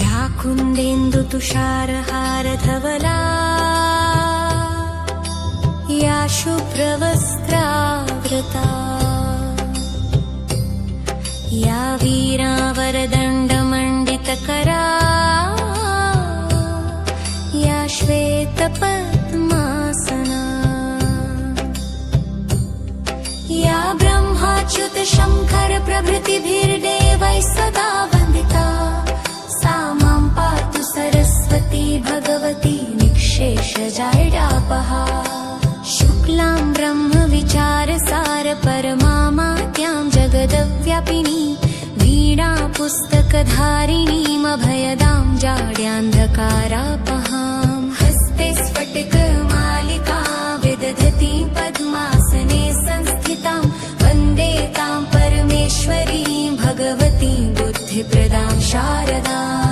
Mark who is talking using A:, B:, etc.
A: या कुन्देन्दुतुषारहारधवला या शुभ्रवस्त्रावृता या वीणावरदण्डमण्डितकरा या श्वेतपद्मासना या ब्रह्माच्युतशङ्कर प्रभृतिभिर्देवैः सदा वन्दिता सा मां पातु सरस्वती भगवती निःशेषजाड्यापहा शुक्लां ब्रह्मविचारसार परमामात्यां जगदव्यापिनी वीणा पुस्तकधारिणीमभयदां जाड्यान्धकारापहां हस्ते स्फटिकमालिका विदधती पद्मासने संस्थितां वन्दे तां परमेश्वरीं भगवतीं बुद्धिप्रदां शारदाम्